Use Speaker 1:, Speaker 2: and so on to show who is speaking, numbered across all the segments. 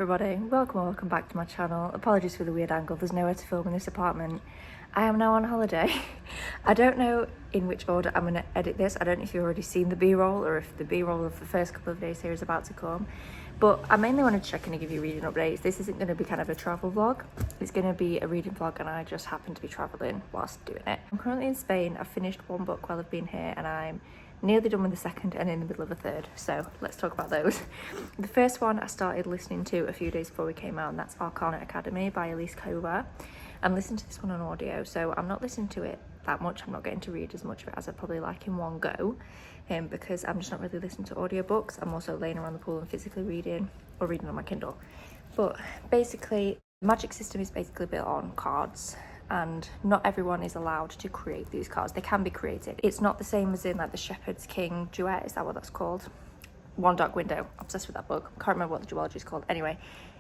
Speaker 1: everybody, welcome back to my channel. Apologies for the weird angle, there's nowhere to film in this apartment. I am now on holiday. I don't know in which order I'm going to edit this. I don't know if you've already seen the b-roll or if the b-roll of the first couple of days here is about to come. But I mainly wanted to check in and give you reading updates. This isn't going to be kind of a travel vlog. It's going to be a reading vlog and I just happen to be travelling whilst doing it. I'm currently in Spain. I've finished one book while I've been here and I'm nearly done with the second and in the middle of a third. So let's talk about those. The first one I started listening to a few days before we came out and that's Arcana Academy by Elise Kova. I'm listening to this one on audio, so I'm not listening to it that much. I'm not getting to read as much of it as I probably like in one go, because I'm just not really listening to audiobooks. I'm also laying around the pool and physically reading or reading on my Kindle. But basically, the magic system is basically built on cards, and not everyone is allowed to create these cards. They can be created. It's not the same as in like the Shepherd's King duet, is that what that's called? One Dark Window. Obsessed with that book. Can't remember what the duology is called. Anyway,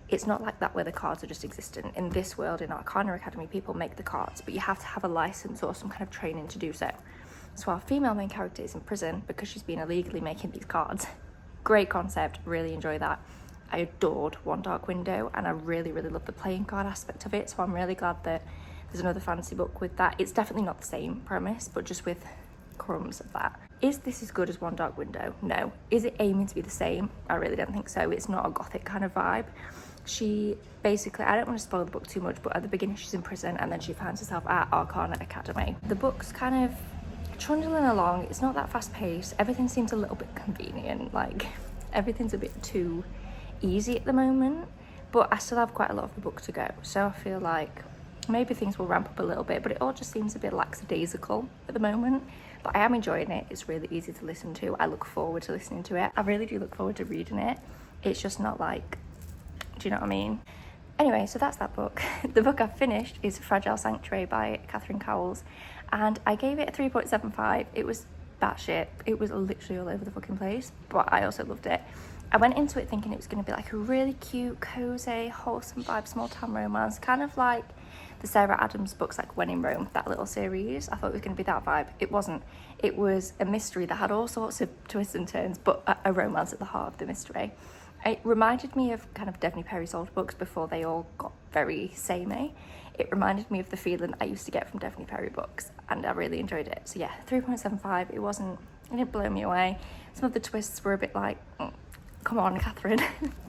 Speaker 1: it's not like that where the cards are just existent. In this world, in Arcana Academy, people make the cards, but you have to have a license or some kind of training to do so. So our female main character is in prison because she's been illegally making these cards. Great concept, really enjoy that. I adored One Dark Window and I really love the playing card aspect of it, so I'm really glad that there's another fantasy book with that. It's definitely not the same premise, but just with crumbs of that. Is this as good as One Dark Window? No. Is it aiming to be the same? I really don't think so. It's not a gothic kind of vibe. She basically, I don't want to spoil the book too much, but at the beginning she's in prison and then she finds herself at Arcana Academy. The book's kind of trundling along. It's not that fast paced. Everything seems a little bit convenient. Like everything's a bit too easy at the moment, but I still have quite a lot of the book to go. So I feel like maybe things will ramp up a little bit, but it all just seems a bit lackadaisical at the moment. But I am enjoying it. It's really easy to listen to. I look forward to listening to it. I really do look forward to reading it. It's just not like, do you know what I mean? Anyway, so that's that book. The book I've finished is Fragile Sanctuary by Catherine Cowles, and I gave it a 3.75. It was batshit. It was literally all over the fucking place, but I also loved it. I went into it thinking it was going to be like a really cute, cozy, wholesome vibe, small town romance, kind of like the Sarah Adams books, like When in Rome, that little series. I thought it was going to be that vibe. It wasn't. It was a mystery that had all sorts of twists and turns, but a romance at the heart of the mystery. It reminded me of kind of Devney Perry's old books before they all got very samey. It reminded me of the feeling I used to get from Devney Perry books, and I really enjoyed it. So yeah, 3.75. It didn't blow me away. Some of the twists were a bit like, come on, Catherine.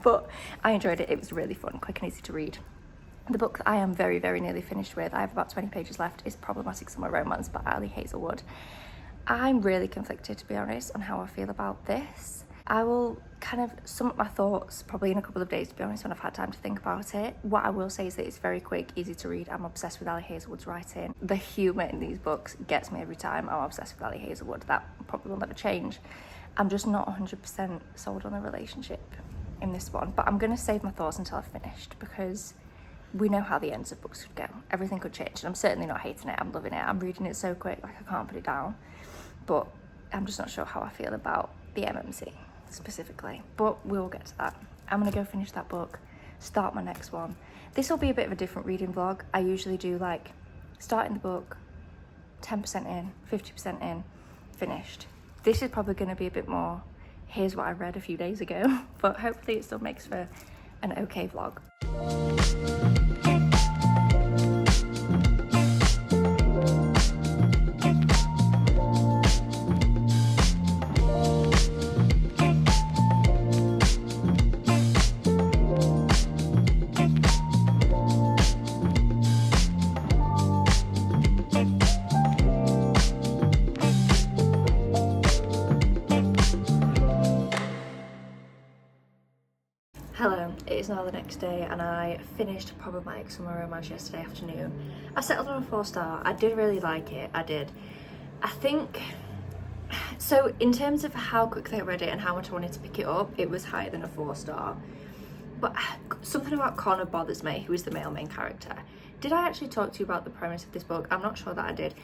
Speaker 1: But I enjoyed it. It was really fun, quick and easy to read. The book that I am very nearly finished with, I have about 20 pages left, is Problematic Summer Romance by Ali Hazelwood. I'm really conflicted, to be honest, on how I feel about this. I will kind of sum up my thoughts probably in a couple of days, to be honest, when I've had time to think about it. What I will say is that it's very quick, easy to read. I'm obsessed with Ali Hazelwood's writing. The humour in these books gets me every time. I'm obsessed with Ali Hazelwood. That probably will never change. I'm just not 100% sold on the relationship in this one, but I'm going to save my thoughts until I've finished because we know how the ends of books could go. Everything could change, and I'm certainly not hating it. I'm loving it. I'm reading it so quick, like I can't put it down, but I'm just not sure how I feel about the MMC specifically, but we'll get to that. I'm gonna go finish that book, start my next one. This will be a bit of a different reading vlog. I usually do like starting the book, 10% in, 50% in, finished. This is probably going to be a bit more, here's what I read a few days ago, but hopefully it still makes for an okay vlog. Hello, it is now the next day and I finished Problematic Summer Romance yesterday afternoon. I settled on a 4-star. I did really like it, I did. I think, so in terms of how quickly I read it and how much I wanted to pick it up, it was higher than a 4-star. But something about Connor bothers me, who is the male main character. Did I actually talk to you about the premise of this book? I'm not sure that I did.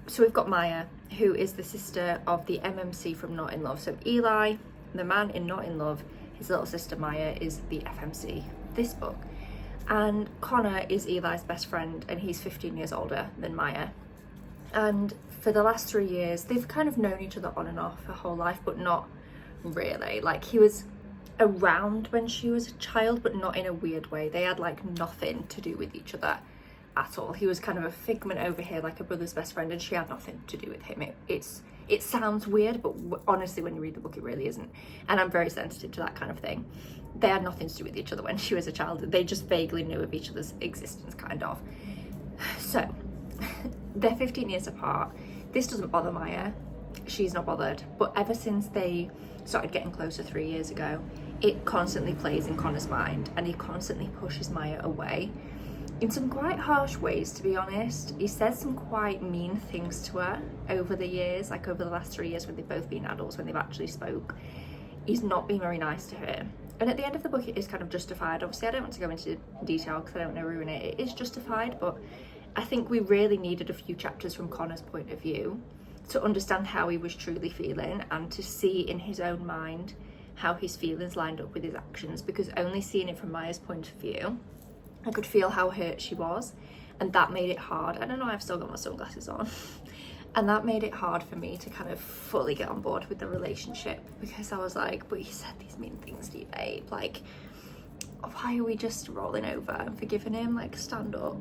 Speaker 1: So we've got Maya, who is the sister of the MMC from Not in Love. So Eli, the man in Not in Love, his little sister Maya is the FMC of this book. And Connor is Eli's best friend and he's 15 years older than Maya. And for the last 3 years, they've kind of known each other on and off her whole life, but not really. Like he was around when she was a child, but not in a weird way. They had like nothing to do with each other at all. He was kind of a figment over here, like a brother's best friend, and she had nothing to do with him. It sounds weird, but honestly, when you read the book, it really isn't. And I'm very sensitive to that kind of thing. They had nothing to do with each other when she was a child. They just vaguely knew of each other's existence, kind of. So they're 15 years apart. This doesn't bother Maya. She's not bothered. But ever since they started getting closer 3 years ago, it constantly plays in Connor's mind, and he constantly pushes Maya away in some quite harsh ways, to be honest. He says some quite mean things to her over the years, like over the last 3 years when they've both been adults, when they've actually spoke. He's not been very nice to her. And at the end of the book, it is kind of justified. Obviously, I don't want to go into detail because I don't want to ruin it. It is justified, but I think we really needed a few chapters from Connor's point of view to understand how he was truly feeling, and to see in his own mind how his feelings lined up with his actions, because only seeing it from Maya's point of view, I could feel how hurt she was, and that made it hard. I don't know, I've still got my sunglasses on. And that made it hard for me to kind of fully get on board with the relationship, because I was like, but you said these mean things to you, babe. Like, why are we just rolling over and forgiving him? Like, stand up.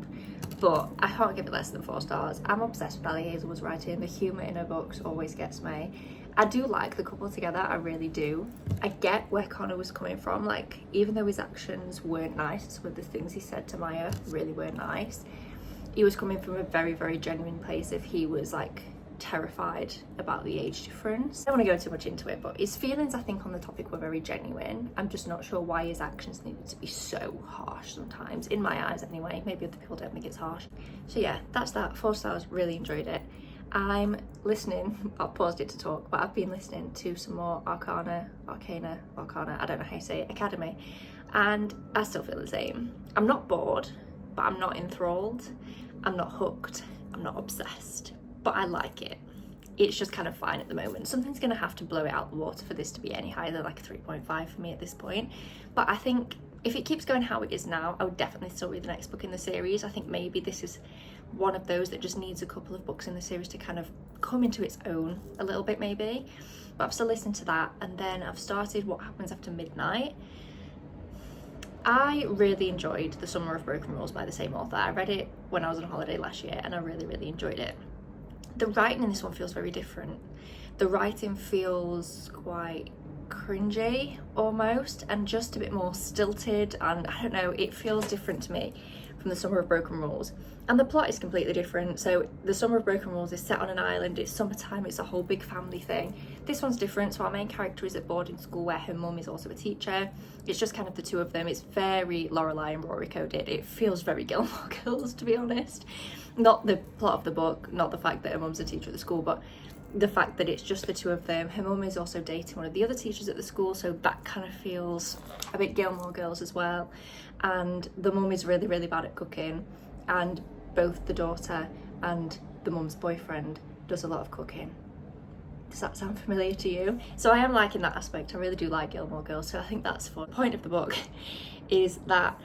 Speaker 1: But I can't give it less than 4 stars. I'm obsessed with Ali Hazelwood's writing. The humour in her books always gets me. I do like the couple together, I really do. I get where Connor was coming from. Like, even though his actions weren't nice, with the things he said to Maya really weren't nice, he was coming from a very, very genuine place if he was like terrified about the age difference. I don't want to go too much into it, but his feelings, I think, on the topic were very genuine. I'm just not sure why his actions needed to be so harsh sometimes, in my eyes anyway. Maybe other people don't think it's harsh. So yeah, that's that. 4 stars, really enjoyed it. I'm listening, I paused it to talk, but I've been listening to some more Arcana, I don't know how you say it, Academy, and I still feel the same. I'm not bored, but I'm not enthralled, I'm not hooked, I'm not obsessed, but I like it. It's just kind of fine at the moment. Something's gonna have to blow it out the water for this to be any higher than like a 3.5 for me at this point. But I think if it keeps going how it is now, I would definitely still read the next book in the series. I think maybe this is one of those that just needs a couple of books in the series to kind of come into its own a little bit maybe. But I've still listened to that, and then I've started What Happens After Midnight. I really enjoyed The Summer of Broken Rules by the same author. I read it when I was on holiday last year, and I really, really enjoyed it. The writing in this one feels very different. The writing feels quite cringy almost, and just a bit more stilted, and I don't know, it feels different to me from The Summer of Broken Rules. And the plot is completely different. So The Summer of Broken Rules is set on an island, it's summertime, it's a whole big family thing. This one's different. So our main character is at boarding school where her mum is also a teacher. It's just kind of the two of them. It's very Lorelai and Rory coded. It feels very Gilmore Girls, to be honest. Not the plot of the book, not the fact that her mum's a teacher at the school, but the fact that it's just the two of them. Her mum is also dating one of the other teachers at the school, so that kind of feels a bit Gilmore Girls as well. And the mum is really, really bad at cooking, and both the daughter and the mum's boyfriend does a lot of cooking. Does that sound familiar to you? So I am liking that aspect. I really do like Gilmore Girls, so I think that's fun. The point of the book is that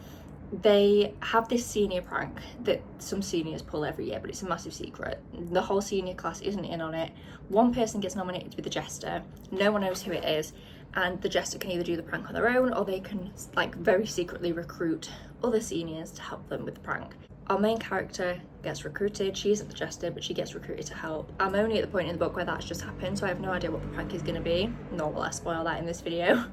Speaker 1: they have this senior prank that some seniors pull every year, but it's a massive secret. The whole senior class isn't in on it. One person gets nominated to be the jester. No one knows who it is, and the jester can either do the prank on their own, or they can like very secretly recruit other seniors to help them with the prank. Our main character gets recruited. She isn't the jester, but she gets recruited to help. I'm only at the point in the book where that's just happened, so I have no idea what the prank is going to be, nor will I spoil that in this video.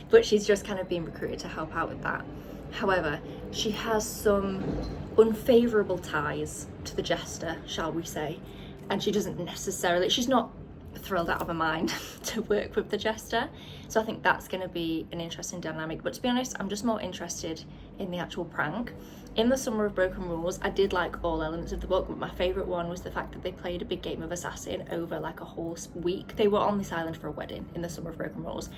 Speaker 1: But she's just kind of being recruited to help out with that. However, she has some unfavourable ties to the jester, shall we say, and she doesn't necessarily, she's not thrilled out of her mind to work with the jester. So I think that's going to be an interesting dynamic. But to be honest, I'm just more interested in the actual prank. In The Summer of Broken Rules, I did like all elements of the book, but my favourite one was the fact that they played a big game of Assassin over like a whole week. They were on this island for a wedding in The Summer of Broken Rules,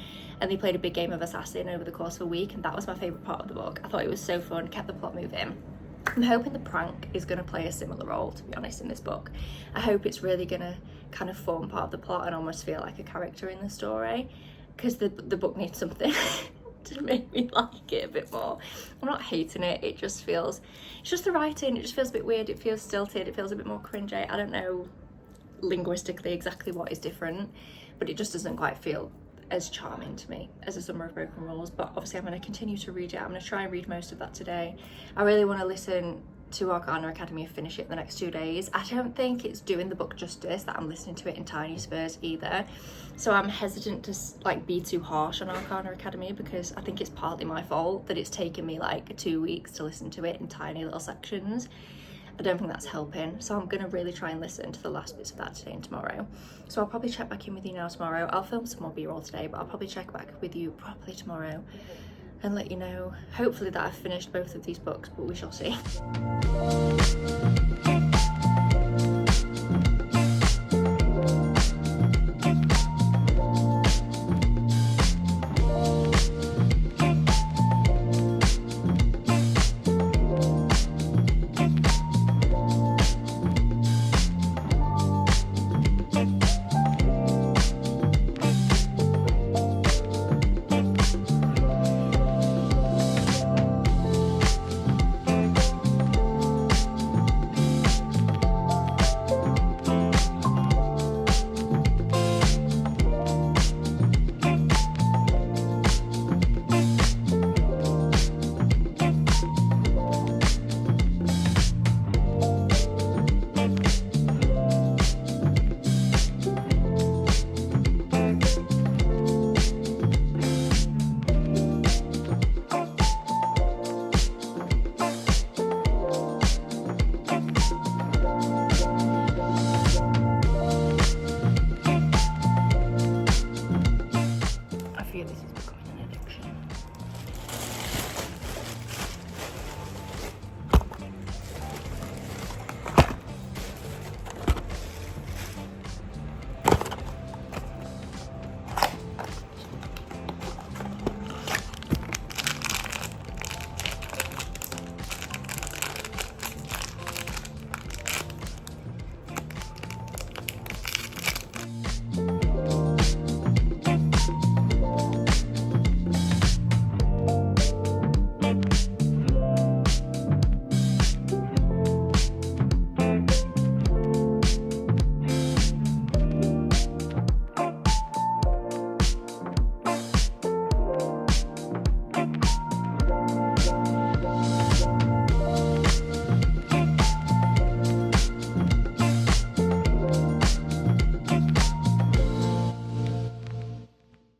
Speaker 1: and they played a big game of Assassin over the course of a week, and that was my favourite part of the book. I thought it was so fun, kept the plot moving. I'm hoping the prank is going to play a similar role, to be honest, in this book. I hope it's really going to kind of form part of the plot and almost feel like a character in the story, because the book needs something to make me like it a bit more. I'm not hating it, it just feels, it's just the writing, it just feels a bit weird, it feels stilted, it feels a bit more cringy. I don't know linguistically exactly what is different, but it just doesn't quite feel as charming to me as A Summer of Broken Rules, but obviously I'm going to continue to read it. I'm going to try and read most of that today. I really want to listen to Arcana Academy and finish it in the next 2 days. I don't think it's doing the book justice that I'm listening to it in tiny spurts either, so I'm hesitant to like be too harsh on Arcana Academy, because I think it's partly my fault that it's taken me like 2 weeks to listen to it in tiny little sections. I don't think that's helping, so I'm gonna really try and listen to the last bits of that today and tomorrow. So I'll probably check back in with you now tomorrow. I'll film some more B-roll today, but I'll probably check back with you properly tomorrow and let you know, hopefully, that I've finished both of these books, but we shall see.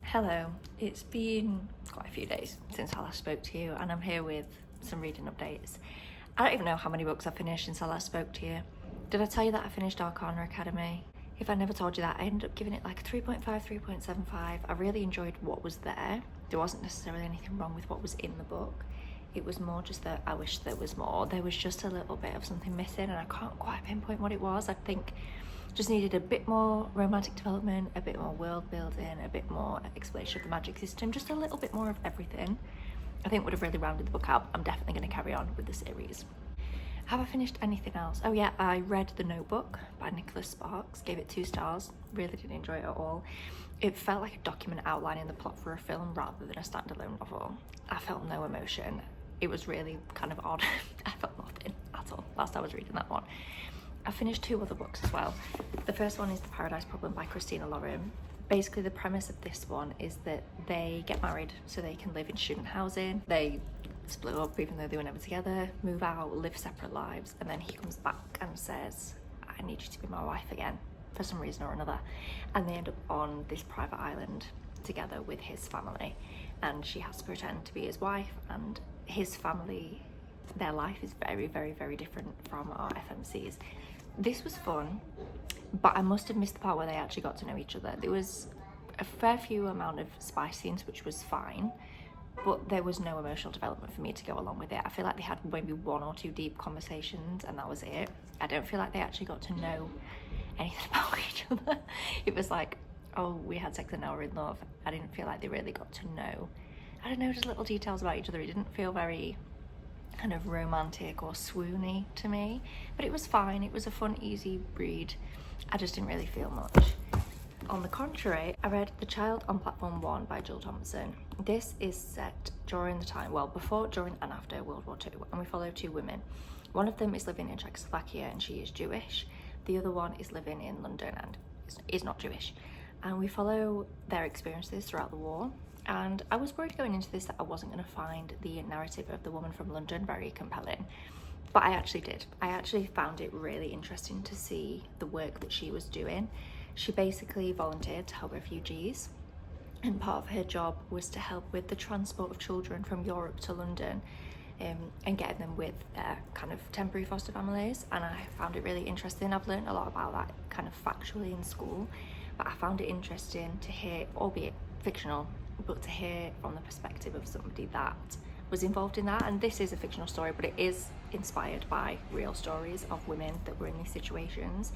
Speaker 1: Hello, it's been quite a few days since I last spoke to you, and I'm here with some reading updates. I don't even know how many books I finished since I last spoke to you. Did I tell you that I finished Arcana Academy? If I never told you that, I ended up giving it like 3.5, 3.75. I really enjoyed what was there. There wasn't necessarily anything wrong with what was in the book. It was more just that I wish there was more. There was just a little bit of something missing, and I can't quite pinpoint what it was. I think just needed a bit more romantic development, a bit more world building, a bit more explanation of the magic system, just a little bit more of everything. I think would have really rounded the book out. I'm definitely going to carry on with the series. Have I finished anything else? Oh yeah, I read The Notebook by Nicholas Sparks, gave it 2 stars, really didn't enjoy it at all. It felt like a document outlining the plot for a film rather than a standalone novel. I felt no emotion. It was really kind of odd. I felt nothing at all whilst I was reading that one. I finished 2 other books as well. The first one is The Paradise Problem by Christina Lauren. Basically, the premise of this one is that they get married so they can live in student housing. They split up even though they were never together, move out, live separate lives, and then he comes back and says, I need you to be my wife again for some reason or another. And they end up on this private island together with his family, and she has to pretend to be his wife, and his family, their life is very, very, very different from our FMC's. This was fun, but I must have missed the part where they actually got to know each other. There was a fair few amount of spice scenes, which was fine, but there was no emotional development for me to go along with it. I feel like they had maybe 1 or 2 deep conversations and that was it. I don't feel like they actually got to know anything about each other. It was like, oh, we had sex and now we're in love. I didn't feel like they really got to know, I don't know, just little details about each other. It didn't feel very kind of romantic or swoony to me, but it was fine. It was a fun, easy read. I just didn't really feel much. On the contrary, I read The Child on Platform 1 by Jill Thompson. This is set during the time, well, before, during and after World War II, and we follow 2 women. One of them is living in Czechoslovakia and she is Jewish. The other one is living in London and is not Jewish. and we follow their experiences throughout the war. And I was worried going into this that I wasn't going to find the narrative of the woman from London very compelling, but I actually did. I actually found it really interesting to see the work that she was doing. She basically volunteered to help refugees, and part of her job was to help with the transport of children from Europe to London, and getting them with their kind of temporary foster families. And I found it really interesting. I've learned a lot about that kind of factually in school, but I found it interesting to hear, albeit fictional, but to hear from the perspective of somebody that was involved in that. And this is a fictional story, but it is inspired by real stories of women that were in these situations.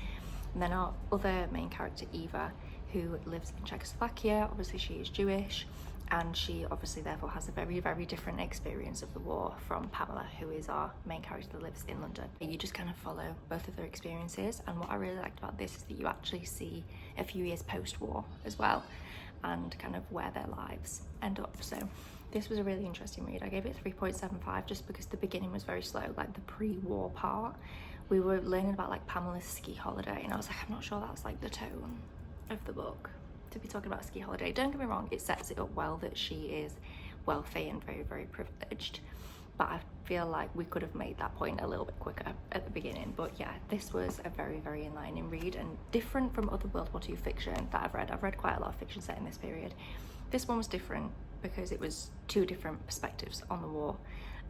Speaker 1: And then our other main character, Eva, who lives in Czechoslovakia. Obviously she is Jewish, and she obviously therefore has a very, very different experience of the war from Pamela, who is our main character that lives in London. You just kind of follow both of their experiences, and what I really liked about this is that you actually see a few years post-war as well, and kind of where their lives end up. So this was a really interesting read. I gave it 3.75 just because the beginning was very slow, like the pre-war part. We were learning about like Pamela's ski holiday, and I was like, I'm not sure that's like the tone of the book to be talking about a ski holiday. Don't get me wrong, it sets it up well that she is wealthy and very, very privileged, but I feel like we could have made that point a little bit quicker at the beginning. But yeah, this was a very, very enlightening read, and different from other World War II fiction that I've read. I've read quite a lot of fiction set in this period. This one was different because it was two different perspectives on the war,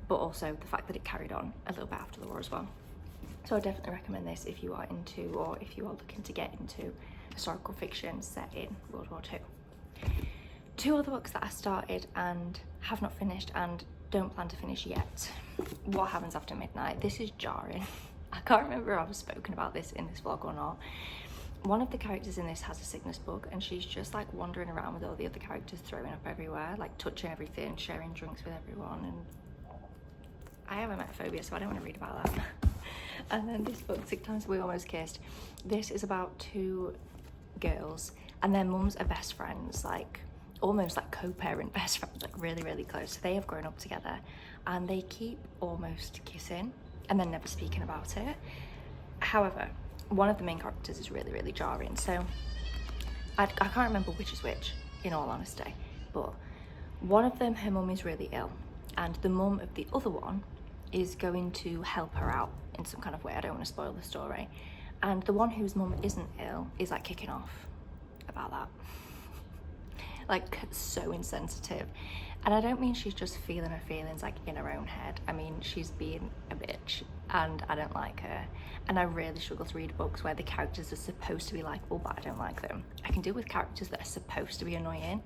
Speaker 1: but also the fact that it carried on a little bit after the war as well. So I definitely recommend this if you are into, or if you are looking to get into historical fiction set in World War II. Two other books that I started and have not finished and don't plan to finish yet. What Happens After Midnight. This is jarring. I can't remember if I've spoken about this in this vlog or not. One of the characters in this has a sickness bug, and she's just like wandering around with all the other characters, throwing up everywhere, like touching everything, sharing drinks with everyone, and I have emetophobia, so I don't want to read about that. And then this book, 6 Times We Almost Kissed. This is about two girls, and their mums are best friends, like almost like co-parent best friends, like really, really close. So they have grown up together, and they keep almost kissing and then never speaking about it. However, one of the main characters is really, really jarring. So I can't remember which is which, in all honesty, but one of them, her mum is really ill, and the mum of the other one is going to help her out in some kind of way. I don't want to spoil the story. And the one whose mum isn't ill is like kicking off about that. Like so insensitive. And I don't mean she's just feeling her feelings like in her own head. I mean, she's being a bitch, and I don't like her. And I really struggle to read books where the characters are supposed to be likable, but I don't like them. I can deal with characters that are supposed to be annoying,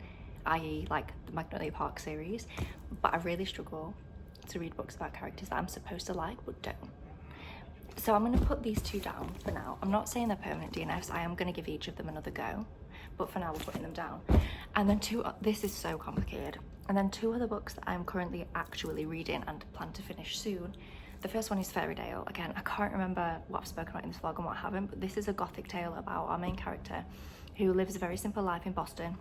Speaker 1: i.e. like the Magnolia Park series, but I really struggle to read books about characters that I'm supposed to like but don't. So I'm going to put these two down for now. I'm not saying they're permanent DNFs. I am going to give each of them another go, but for now we're putting them down. And then this is so complicated. And then two other books that I'm currently actually reading and plan to finish soon. The first one is Fairytale. Again, I can't remember what I've spoken about in this vlog and what I haven't, but this is a gothic tale about our main character who lives a very simple life in Boston.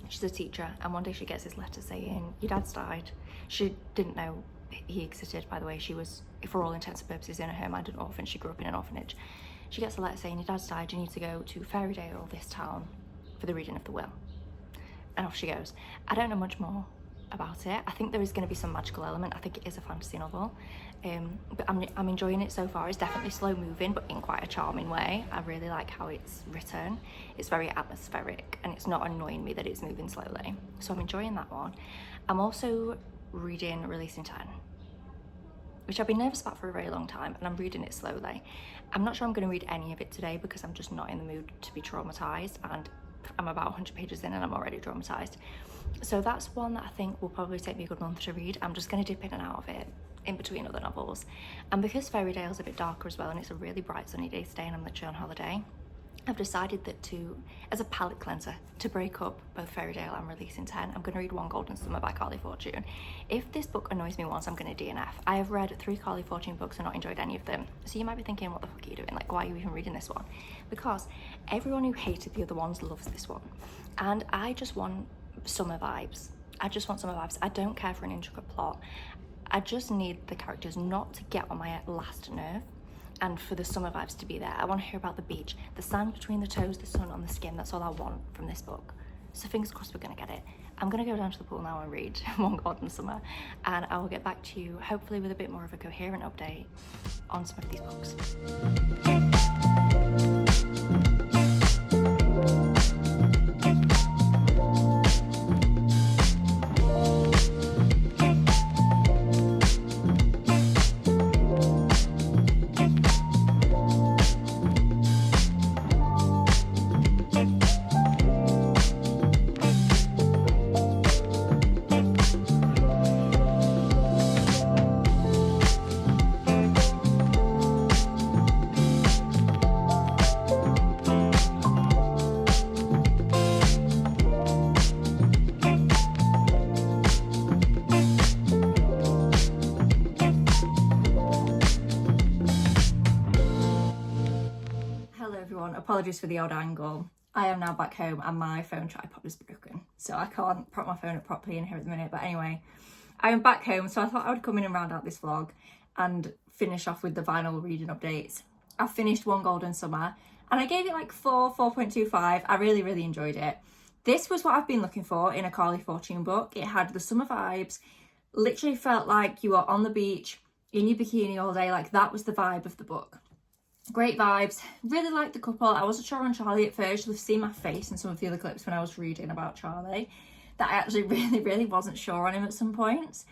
Speaker 1: She's a teacher, and one day she gets this letter saying, your dad's died. She didn't know he existed, by the way. She was, for all intents and purposes, in her mind an orphan. She grew up in an orphanage. She gets a letter saying, your dad's died, you need to go to Fairytale, this town, for the reading of the will. And off she goes. I don't know much more about it. I think there is going to be some magical element. I think it is a fantasy novel, but I'm enjoying it so far. It's definitely slow moving, but in quite a charming way. I really like how it's written. It's very atmospheric, and it's not annoying me that it's moving slowly, so I'm enjoying that one. I'm also reading Releasing 10, which I've been nervous about for a very long time, and I'm reading it slowly. I'm not sure I'm going to read any of it today because I'm just not in the mood to be traumatized, and I'm about 100 pages in and I'm already traumatized. So that's one that I think will probably take me a good month to read. I'm just going to dip in and out of it in between other novels. And because Fairytale's a bit darker as well, and it's a really bright sunny day today and I'm literally on holiday, I've decided that as a palette cleanser, to break up both Fairytale and Releasing 10, I'm going to read One Golden Summer by Carly Fortune. If this book annoys me once, I'm going to DNF. I have read 3 Carly Fortune books and not enjoyed any of them. So you might be thinking, what the fuck are you doing? Like, why are you even reading this one? Because everyone who hated the other ones loves this one. And I just want summer vibes. I just want summer vibes. I don't care for an intricate plot. I just need the characters not to get on my last nerve. and for the summer vibes to be there. I want to hear about the beach, the sand between the toes, the sun on the skin. That's all I want from this book. So fingers crossed we're gonna get it. I'm gonna go down to the pool now and read One Garden Summer, and I will get back to you hopefully with a bit more of a coherent update on some of these books. Apologies for the odd angle. I am now back home and my phone tripod is broken, so I can't prop my phone up properly in here at the minute. But anyway, I am back home, so I thought I would come in and round out this vlog and finish off with the final reading updates. I finished One Golden Summer and I gave it like 4.25. I really enjoyed it. This was what I've been looking for in a Carly Fortune book. It had the summer vibes, literally felt like you were on the beach in your bikini all day. Like, that was the vibe of the book. Great vibes. Really liked the couple. I wasn't sure on Charlie at first. You'll have seen my face in some of the other clips when I was reading about Charlie, that I actually really wasn't sure on him at some points,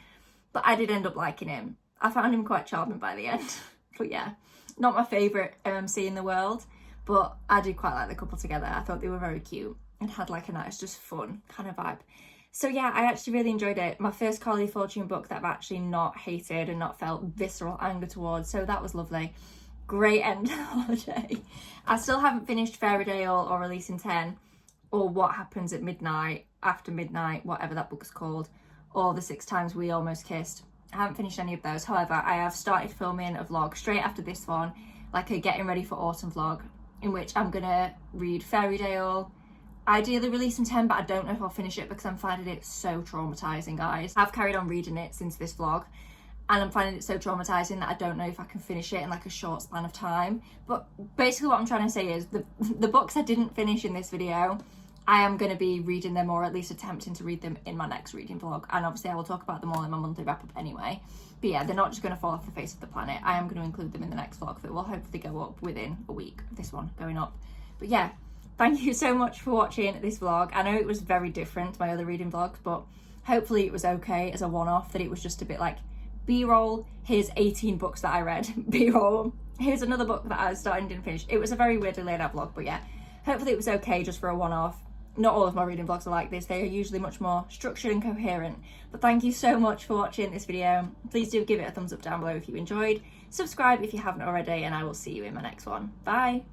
Speaker 1: but I did end up liking him. I found him quite charming by the end. But yeah, not my favourite MMC in the world, but I did quite like the couple together. I thought they were very cute and had like a nice, just fun kind of vibe. So yeah, I actually really enjoyed it. My first Carly Fortune book that I've actually not hated and not felt visceral anger towards, so that was lovely. Great end to the holiday. I still haven't finished Fairydale or Releasing 10 or What Happens at Midnight, After Midnight, whatever that book is called, or The 6 Times We Almost Kissed. I haven't finished any of those. However, I have started filming a vlog straight after this one, like a getting ready for autumn vlog, in which I'm gonna read Fairydale, ideally Releasing 10, but I don't know if I'll finish it because I'm finding it so traumatizing, guys. I've carried on reading it since this vlog, and I'm finding it so traumatizing that I don't know if I can finish it in like a short span of time. But basically what I'm trying to say is the books I didn't finish in this video, I am going to be reading them, or at least attempting to read them in my next reading vlog. And obviously I will talk about them all in my monthly wrap up anyway. But yeah, they're not just going to fall off the face of the planet. I am going to include them in the next vlog that will hopefully go up within a week of this one going up. But yeah, thank you so much for watching this vlog. I know it was very different to my other reading vlogs, but hopefully it was okay as a one-off, that it was just a bit like B-roll, here's 18 books that I read, B-roll, here's another book that I started and didn't finish. It was a very weirdly laid out vlog, but yeah, hopefully it was okay just for a one-off. Not all of my reading vlogs are like this, they are usually much more structured and coherent. But thank you so much for watching this video. Please do give it a thumbs up down below if you enjoyed, subscribe if you haven't already, and I will see you in my next one. Bye!